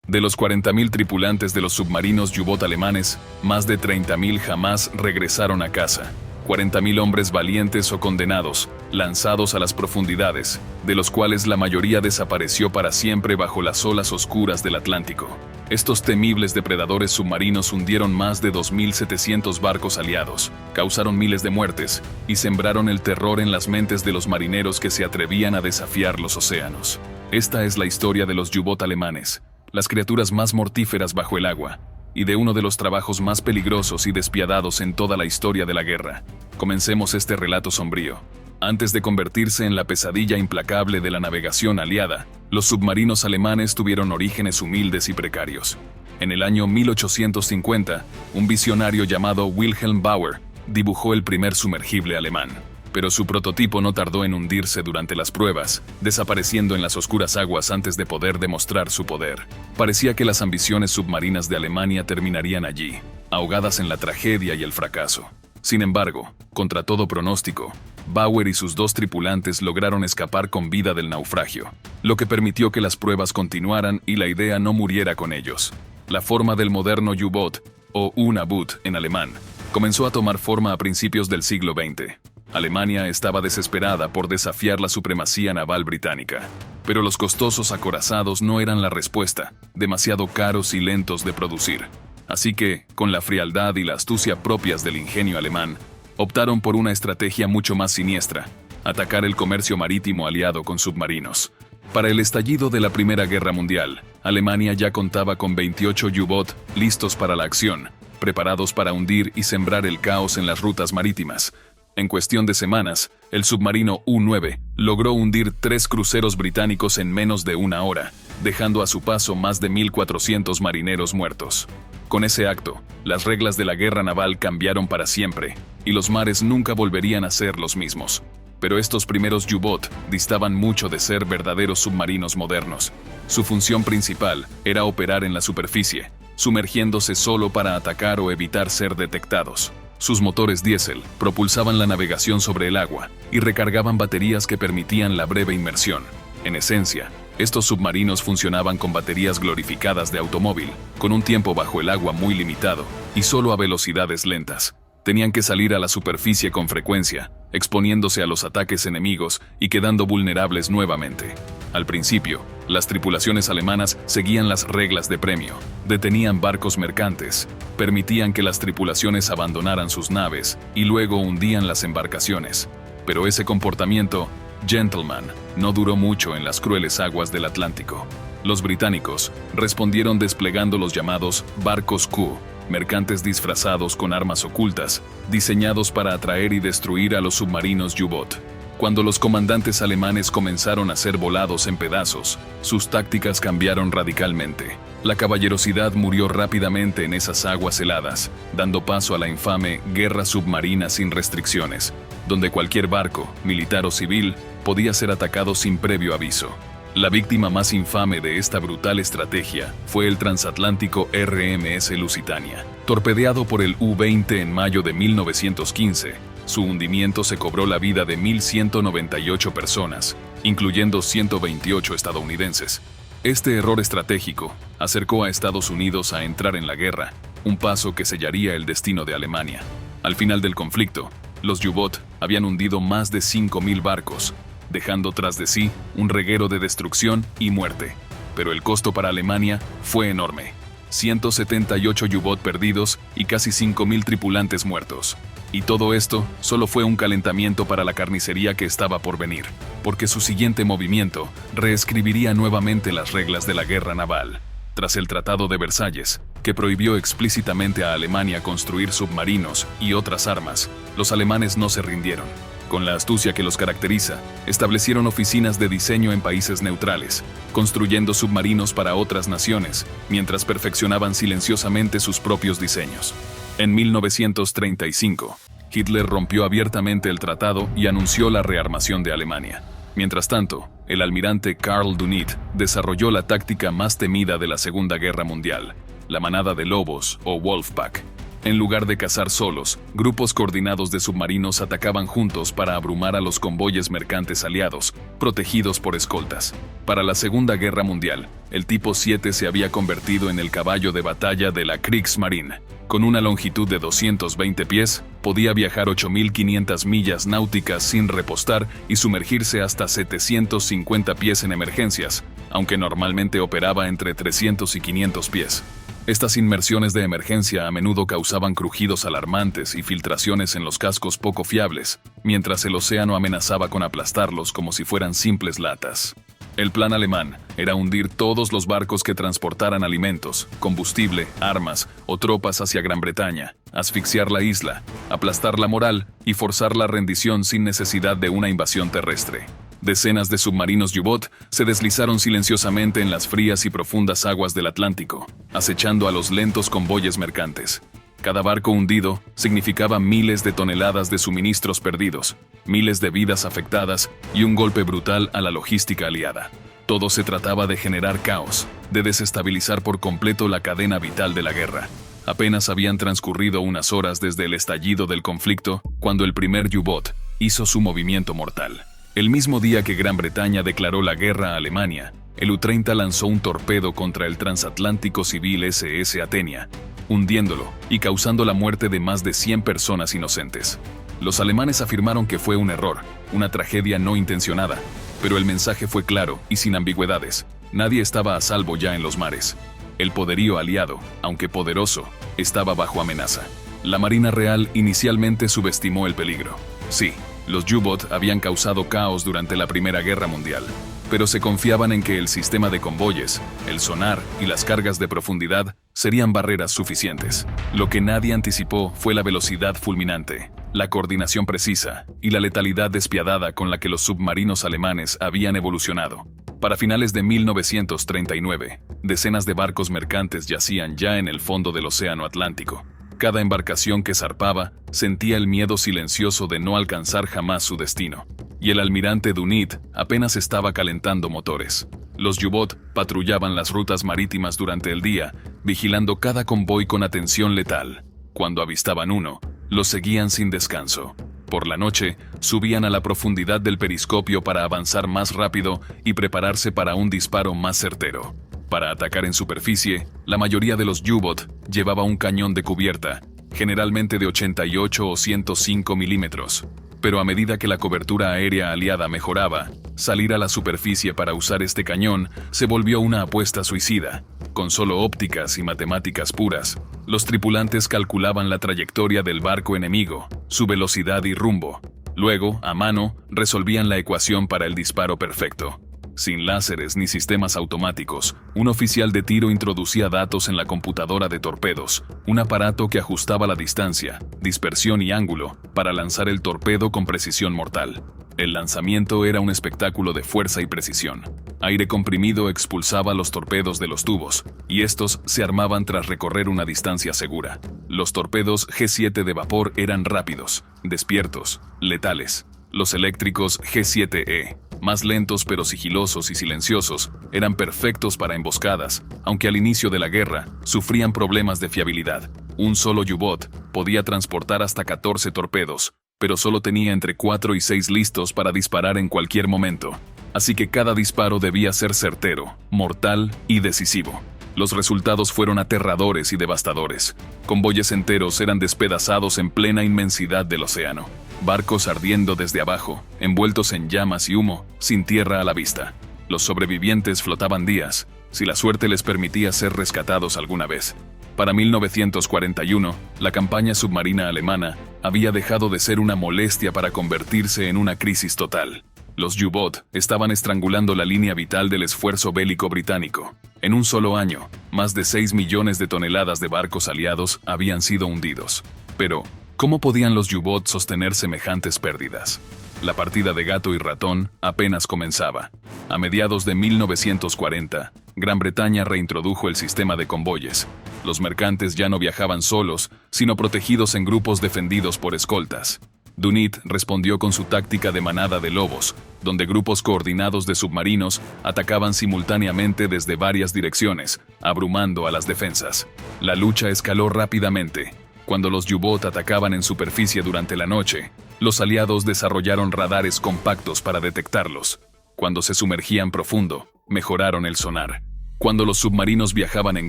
De los 40.000 tripulantes de los submarinos U-Boot alemanes, más de 30.000 jamás regresaron a casa. 40.000 hombres valientes o condenados, lanzados a las profundidades, de los cuales la mayoría desapareció para siempre bajo las olas oscuras del Atlántico. Estos temibles depredadores submarinos hundieron más de 2.700 barcos aliados, causaron miles de muertes y sembraron el terror en las mentes de los marineros que se atrevían a desafiar los océanos. Esta es la historia de los U-Boot alemanes, las criaturas más mortíferas bajo el agua, y de uno de los trabajos más peligrosos y despiadados en toda la historia de la guerra. Comencemos este relato sombrío. Antes de convertirse en la pesadilla implacable de la navegación aliada, los submarinos alemanes tuvieron orígenes humildes y precarios. En el año 1850, un visionario llamado Wilhelm Bauer dibujó el primer sumergible alemán. Pero su prototipo no tardó en hundirse durante las pruebas, desapareciendo en las oscuras aguas antes de poder demostrar su poder. Parecía que las ambiciones submarinas de Alemania terminarían allí, ahogadas en la tragedia y el fracaso. Sin embargo, contra todo pronóstico, Bauer y sus 2 tripulantes lograron escapar con vida del naufragio, lo que permitió que las pruebas continuaran y la idea no muriera con ellos. La forma del moderno U-Boot, o U-Boot en alemán, comenzó a tomar forma a principios del siglo XX. Alemania estaba desesperada por desafiar la supremacía naval británica, pero los costosos acorazados no eran la respuesta, demasiado caros y lentos de producir. Así que, con la frialdad y la astucia propias del ingenio alemán, optaron por una estrategia mucho más siniestra: atacar el comercio marítimo aliado con submarinos. Para el estallido de la Primera Guerra Mundial, Alemania ya contaba con 28 U-Boot listos para la acción, preparados para hundir y sembrar el caos en las rutas marítimas. En cuestión de semanas, el submarino U-9 logró hundir 3 cruceros británicos en menos de una hora, dejando a su paso más de 1.400 marineros muertos. Con ese acto, las reglas de la guerra naval cambiaron para siempre, y los mares nunca volverían a ser los mismos. Pero estos primeros U-Boot distaban mucho de ser verdaderos submarinos modernos. Su función principal era operar en la superficie, sumergiéndose solo para atacar o evitar ser detectados. Sus motores diésel propulsaban la navegación sobre el agua y recargaban baterías que permitían la breve inmersión. En esencia, estos submarinos funcionaban con baterías glorificadas de automóvil, con un tiempo bajo el agua muy limitado y solo a velocidades lentas. Tenían que salir a la superficie con frecuencia, exponiéndose a los ataques enemigos y quedando vulnerables nuevamente. Al principio, las tripulaciones alemanas seguían las reglas de premio, detenían barcos mercantes, permitían que las tripulaciones abandonaran sus naves y luego hundían las embarcaciones. Pero ese comportamiento, gentleman, no duró mucho en las crueles aguas del Atlántico. Los británicos respondieron desplegando los llamados barcos Q, mercantes disfrazados con armas ocultas, diseñados para atraer y destruir a los submarinos U-Boot. Cuando los comandantes alemanes comenzaron a ser volados en pedazos, sus tácticas cambiaron radicalmente. La caballerosidad murió rápidamente en esas aguas heladas, dando paso a la infame guerra submarina sin restricciones, donde cualquier barco, militar o civil, podía ser atacado sin previo aviso. La víctima más infame de esta brutal estrategia fue el transatlántico RMS Lusitania. Torpedeado por el U-20 en mayo de 1915, su hundimiento se cobró la vida de 1.198 personas, incluyendo 128 estadounidenses. Este error estratégico acercó a Estados Unidos a entrar en la guerra, un paso que sellaría el destino de Alemania. Al final del conflicto, los U-Boot habían hundido más de 5.000 barcos, dejando tras de sí un reguero de destrucción y muerte. Pero el costo para Alemania fue enorme: 178 U-Boot perdidos y casi 5.000 tripulantes muertos. Y todo esto solo fue un calentamiento para la carnicería que estaba por venir, porque su siguiente movimiento reescribiría nuevamente las reglas de la guerra naval. Tras el Tratado de Versalles, que prohibió explícitamente a Alemania construir submarinos y otras armas, los alemanes no se rindieron. Con la astucia que los caracteriza, establecieron oficinas de diseño en países neutrales, construyendo submarinos para otras naciones, mientras perfeccionaban silenciosamente sus propios diseños. En 1935, Hitler rompió abiertamente el tratado y anunció la rearmación de Alemania. Mientras tanto, el almirante Karl Dönitz desarrolló la táctica más temida de la Segunda Guerra Mundial, la manada de lobos o Wolfpack. En lugar de cazar solos, grupos coordinados de submarinos atacaban juntos para abrumar a los convoyes mercantes aliados, protegidos por escoltas. Para la Segunda Guerra Mundial, el Tipo 7 se había convertido en el caballo de batalla de la Kriegsmarine. Con una longitud de 220 pies, podía viajar 8.500 millas náuticas sin repostar y sumergirse hasta 750 pies en emergencias, aunque normalmente operaba entre 300 y 500 pies. Estas inmersiones de emergencia a menudo causaban crujidos alarmantes y filtraciones en los cascos poco fiables, mientras el océano amenazaba con aplastarlos como si fueran simples latas. El plan alemán era hundir todos los barcos que transportaran alimentos, combustible, armas o tropas hacia Gran Bretaña, asfixiar la isla, aplastar la moral y forzar la rendición sin necesidad de una invasión terrestre. Decenas de submarinos U-Boot se deslizaron silenciosamente en las frías y profundas aguas del Atlántico, acechando a los lentos convoyes mercantes. Cada barco hundido significaba miles de toneladas de suministros perdidos, miles de vidas afectadas y un golpe brutal a la logística aliada. Todo se trataba de generar caos, de desestabilizar por completo la cadena vital de la guerra. Apenas habían transcurrido unas horas desde el estallido del conflicto cuando el primer U-Boot hizo su movimiento mortal. El mismo día que Gran Bretaña declaró la guerra a Alemania, el U-30 lanzó un torpedo contra el transatlántico civil SS Athenia, hundiéndolo y causando la muerte de más de 100 personas inocentes. Los alemanes afirmaron que fue un error, una tragedia no intencionada, pero el mensaje fue claro y sin ambigüedades. Nadie estaba a salvo ya en los mares. El poderío aliado, aunque poderoso, estaba bajo amenaza. La Marina Real inicialmente subestimó el peligro. Sí, los U-Boot habían causado caos durante la Primera Guerra Mundial, pero se confiaban en que el sistema de convoyes, el sonar y las cargas de profundidad serían barreras suficientes. Lo que nadie anticipó fue la velocidad fulminante, la coordinación precisa y la letalidad despiadada con la que los submarinos alemanes habían evolucionado. Para finales de 1939, decenas de barcos mercantes yacían ya en el fondo del Océano Atlántico. Cada embarcación que zarpaba sentía el miedo silencioso de no alcanzar jamás su destino. Y el almirante Dunit apenas estaba calentando motores. Los U-Boot patrullaban las rutas marítimas durante el día, vigilando cada convoy con atención letal. Cuando avistaban uno, lo seguían sin descanso. Por la noche, subían a la profundidad del periscopio para avanzar más rápido y prepararse para un disparo más certero. Para atacar en superficie, la mayoría de los U-Boot llevaba un cañón de cubierta, generalmente de 88 o 105 milímetros. Pero a medida que la cobertura aérea aliada mejoraba, salir a la superficie para usar este cañón se volvió una apuesta suicida. Con solo ópticas y matemáticas puras, los tripulantes calculaban la trayectoria del barco enemigo, su velocidad y rumbo. Luego, a mano, resolvían la ecuación para el disparo perfecto. Sin láseres ni sistemas automáticos, un oficial de tiro introducía datos en la computadora de torpedos, un aparato que ajustaba la distancia, dispersión y ángulo para lanzar el torpedo con precisión mortal. El lanzamiento era un espectáculo de fuerza y precisión. Aire comprimido expulsaba los torpedos de los tubos, y estos se armaban tras recorrer una distancia segura. Los torpedos G7 de vapor eran rápidos, despiertos, letales. Los eléctricos G7E, más lentos pero sigilosos y silenciosos, eran perfectos para emboscadas, aunque al inicio de la guerra sufrían problemas de fiabilidad. Un solo U-Boot podía transportar hasta 14 torpedos, pero solo tenía entre 4 y 6 listos para disparar en cualquier momento. Así que cada disparo debía ser certero, mortal y decisivo. Los resultados fueron aterradores y devastadores. Convoyes enteros eran despedazados en plena inmensidad del océano. Barcos ardiendo desde abajo, envueltos en llamas y humo, sin tierra a la vista. Los sobrevivientes flotaban días, si la suerte les permitía ser rescatados alguna vez. Para 1941, la campaña submarina alemana había dejado de ser una molestia para convertirse en una crisis total. Los U-Boot estaban estrangulando la línea vital del esfuerzo bélico británico. En un solo año, más de 6 millones de toneladas de barcos aliados habían sido hundidos. Pero, ¿cómo podían los U-Boot sostener semejantes pérdidas? La partida de gato y ratón apenas comenzaba. A mediados de 1940, Gran Bretaña reintrodujo el sistema de convoyes. Los mercantes ya no viajaban solos, sino protegidos en grupos defendidos por escoltas. Dunit respondió con su táctica de manada de lobos, donde grupos coordinados de submarinos atacaban simultáneamente desde varias direcciones, abrumando a las defensas. La lucha escaló rápidamente. Cuando los U-Boot atacaban en superficie durante la noche, los aliados desarrollaron radares compactos para detectarlos. Cuando se sumergían profundo, mejoraron el sonar. Cuando los submarinos viajaban en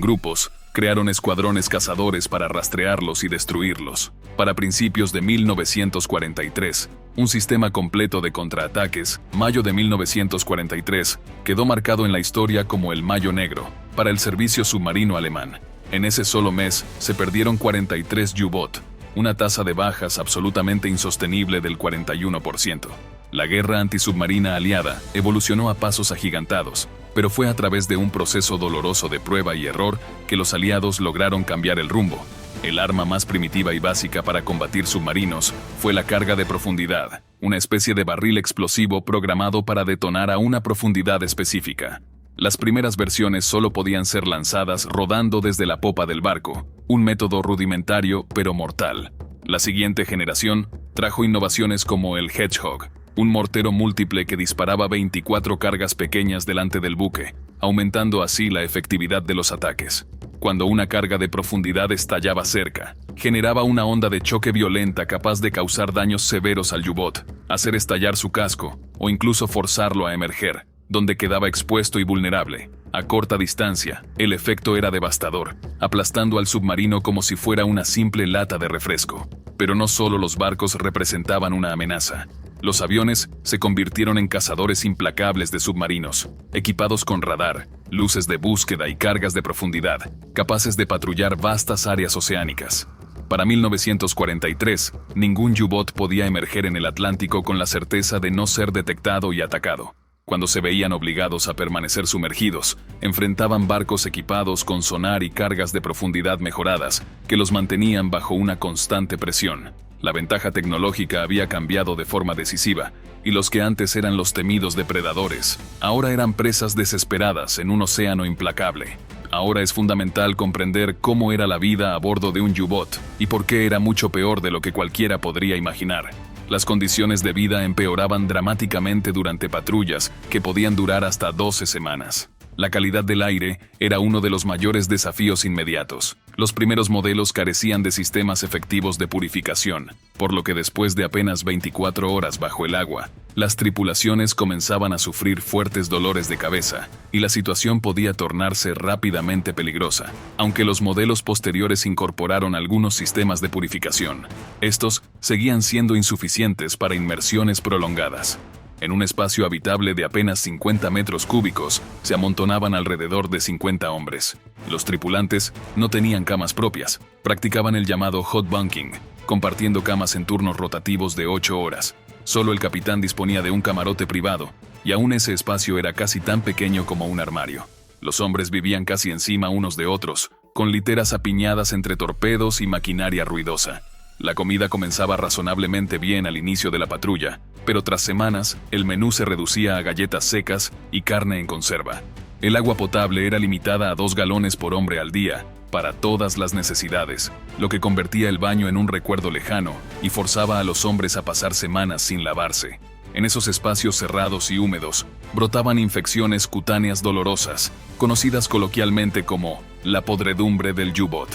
grupos, crearon escuadrones cazadores para rastrearlos y destruirlos. Para principios de 1943, un sistema completo de contraataques, mayo de 1943, quedó marcado en la historia como el Mayo Negro, para el servicio submarino alemán. En ese solo mes, se perdieron 43 U-Boot, una tasa de bajas absolutamente insostenible del 41%. La guerra antisubmarina aliada evolucionó a pasos agigantados, pero fue a través de un proceso doloroso de prueba y error que los aliados lograron cambiar el rumbo. El arma más primitiva y básica para combatir submarinos fue la carga de profundidad, una especie de barril explosivo programado para detonar a una profundidad específica. Las primeras versiones solo podían ser lanzadas rodando desde la popa del barco, un método rudimentario pero mortal. La siguiente generación trajo innovaciones como el Hedgehog, un mortero múltiple que disparaba 24 cargas pequeñas delante del buque, aumentando así la efectividad de los ataques. Cuando una carga de profundidad estallaba cerca, generaba una onda de choque violenta capaz de causar daños severos al U-Boot, hacer estallar su casco o incluso forzarlo a emerger, donde quedaba expuesto y vulnerable. A corta distancia, el efecto era devastador, aplastando al submarino como si fuera una simple lata de refresco. Pero no solo los barcos representaban una amenaza. Los aviones se convirtieron en cazadores implacables de submarinos, equipados con radar, luces de búsqueda y cargas de profundidad, capaces de patrullar vastas áreas oceánicas. Para 1943, ningún U-Boot podía emerger en el Atlántico con la certeza de no ser detectado y atacado. Cuando se veían obligados a permanecer sumergidos, enfrentaban barcos equipados con sonar y cargas de profundidad mejoradas que los mantenían bajo una constante presión. La ventaja tecnológica había cambiado de forma decisiva, y los que antes eran los temidos depredadores, ahora eran presas desesperadas en un océano implacable. Ahora es fundamental comprender cómo era la vida a bordo de un U-Boot y por qué era mucho peor de lo que cualquiera podría imaginar. Las condiciones de vida empeoraban dramáticamente durante patrullas que podían durar hasta 12 semanas. La calidad del aire era uno de los mayores desafíos inmediatos. Los primeros modelos carecían de sistemas efectivos de purificación, por lo que después de apenas 24 horas bajo el agua, las tripulaciones comenzaban a sufrir fuertes dolores de cabeza, y la situación podía tornarse rápidamente peligrosa. Aunque los modelos posteriores incorporaron algunos sistemas de purificación, estos seguían siendo insuficientes para inmersiones prolongadas. En un espacio habitable de apenas 50 metros cúbicos, se amontonaban alrededor de 50 hombres. Los tripulantes no tenían camas propias, practicaban el llamado hot bunking, compartiendo camas en turnos rotativos de 8 horas. Solo el capitán disponía de un camarote privado, y aún ese espacio era casi tan pequeño como un armario. Los hombres vivían casi encima unos de otros, con literas apiñadas entre torpedos y maquinaria ruidosa. La comida comenzaba razonablemente bien al inicio de la patrulla, pero tras semanas, el menú se reducía a galletas secas y carne en conserva. El agua potable era limitada a 2 galones por hombre al día, para todas las necesidades, lo que convertía el baño en un recuerdo lejano y forzaba a los hombres a pasar semanas sin lavarse. En esos espacios cerrados y húmedos, brotaban infecciones cutáneas dolorosas, conocidas coloquialmente como la podredumbre del U-Boot.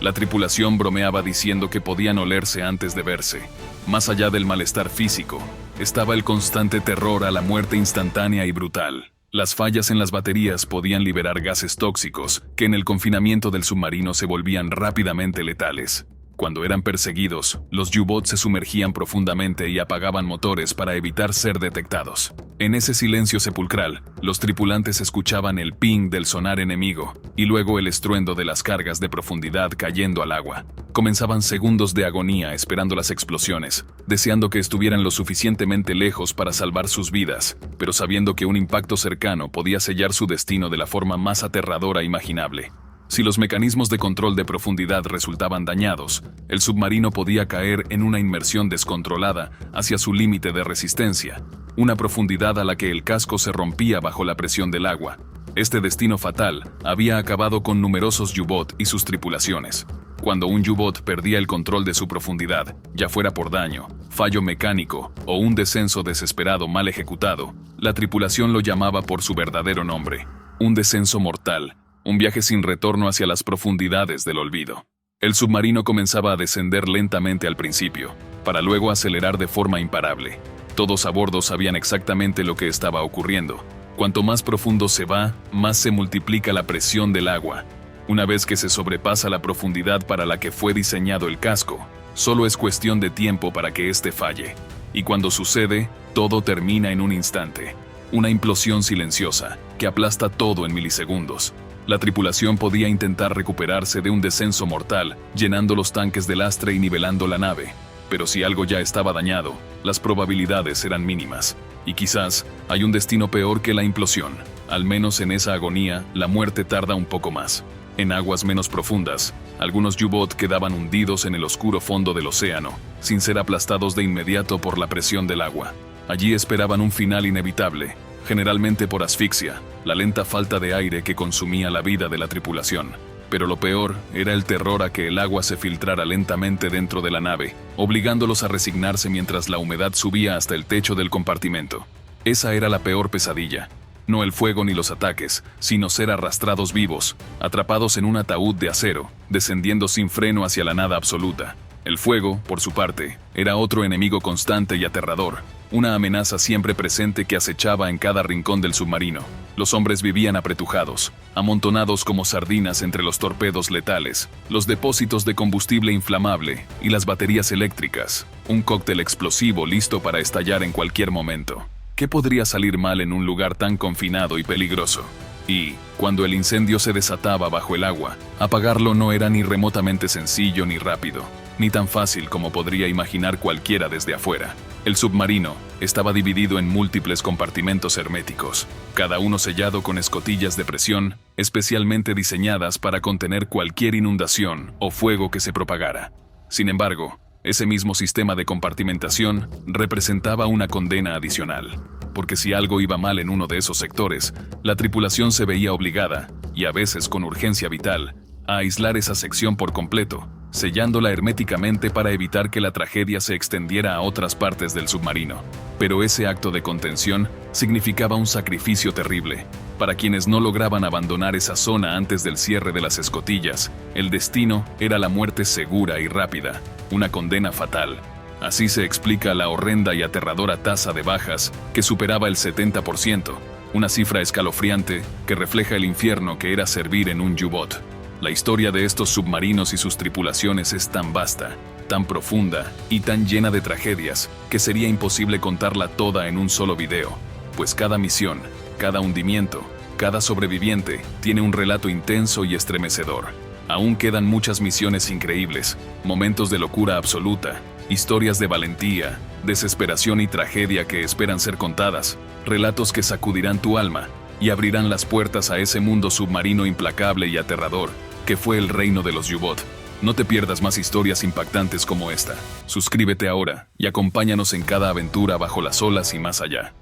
La tripulación bromeaba diciendo que podían olerse antes de verse. Más allá del malestar físico, estaba el constante terror a la muerte instantánea y brutal. Las fallas en las baterías podían liberar gases tóxicos que en el confinamiento del submarino se volvían rápidamente letales. Cuando eran perseguidos, los U-Boats se sumergían profundamente y apagaban motores para evitar ser detectados. En ese silencio sepulcral, los tripulantes escuchaban el ping del sonar enemigo y luego el estruendo de las cargas de profundidad cayendo al agua. Comenzaban segundos de agonía esperando las explosiones, deseando que estuvieran lo suficientemente lejos para salvar sus vidas, pero sabiendo que un impacto cercano podía sellar su destino de la forma más aterradora imaginable. Si los mecanismos de control de profundidad resultaban dañados, el submarino podía caer en una inmersión descontrolada hacia su límite de resistencia, una profundidad a la que el casco se rompía bajo la presión del agua. Este destino fatal había acabado con numerosos U-Boot y sus tripulaciones. Cuando un U-Boot perdía el control de su profundidad, ya fuera por daño, fallo mecánico o un descenso desesperado mal ejecutado, la tripulación lo llamaba por su verdadero nombre: un descenso mortal. Un viaje sin retorno hacia las profundidades del olvido. El submarino comenzaba a descender lentamente al principio, para luego acelerar de forma imparable. Todos a bordo sabían exactamente lo que estaba ocurriendo. Cuanto más profundo se va, más se multiplica la presión del agua. Una vez que se sobrepasa la profundidad para la que fue diseñado el casco, solo es cuestión de tiempo para que éste falle. Y cuando sucede, todo termina en un instante. Una implosión silenciosa, que aplasta todo en milisegundos. La tripulación podía intentar recuperarse de un descenso mortal, llenando los tanques de lastre y nivelando la nave. Pero si algo ya estaba dañado, las probabilidades eran mínimas. Y quizás hay un destino peor que la implosión. Al menos en esa agonía, la muerte tarda un poco más. En aguas menos profundas, algunos U-Boot quedaban hundidos en el oscuro fondo del océano, sin ser aplastados de inmediato por la presión del agua. Allí esperaban un final inevitable, generalmente por asfixia, la lenta falta de aire que consumía la vida de la tripulación. Pero lo peor era el terror a que el agua se filtrara lentamente dentro de la nave, obligándolos a resignarse mientras la humedad subía hasta el techo del compartimento. Esa era la peor pesadilla. No el fuego ni los ataques, sino ser arrastrados vivos, atrapados en un ataúd de acero, descendiendo sin freno hacia la nada absoluta. El fuego, por su parte, era otro enemigo constante y aterrador, una amenaza siempre presente que acechaba en cada rincón del submarino. Los hombres vivían apretujados, amontonados como sardinas entre los torpedos letales, los depósitos de combustible inflamable y las baterías eléctricas, un cóctel explosivo listo para estallar en cualquier momento. ¿Qué podría salir mal en un lugar tan confinado y peligroso? Y, cuando el incendio se desataba bajo el agua, apagarlo no era ni remotamente sencillo ni rápido, ni tan fácil como podría imaginar cualquiera desde afuera. El submarino estaba dividido en múltiples compartimentos herméticos, cada uno sellado con escotillas de presión, especialmente diseñadas para contener cualquier inundación o fuego que se propagara. Sin embargo, ese mismo sistema de compartimentación representaba una condena adicional, porque si algo iba mal en uno de esos sectores, la tripulación se veía obligada, y a veces con urgencia vital, a aislar esa sección por completo, sellándola herméticamente para evitar que la tragedia se extendiera a otras partes del submarino. Pero ese acto de contención significaba un sacrificio terrible. Para quienes no lograban abandonar esa zona antes del cierre de las escotillas, el destino era la muerte segura y rápida, una condena fatal. Así se explica la horrenda y aterradora tasa de bajas que superaba el 70%, una cifra escalofriante que refleja el infierno que era servir en un U-Boot. La historia de estos submarinos y sus tripulaciones es tan vasta, tan profunda y tan llena de tragedias que sería imposible contarla toda en un solo video, pues cada misión, cada hundimiento, cada sobreviviente tiene un relato intenso y estremecedor. Aún quedan muchas misiones increíbles, momentos de locura absoluta, historias de valentía, desesperación y tragedia que esperan ser contadas, relatos que sacudirán tu alma y abrirán las puertas a ese mundo submarino implacable y aterrador que fue el reino de los U-Boot. No te pierdas más historias impactantes como esta. Suscríbete ahora y acompáñanos en cada aventura bajo las olas y más allá.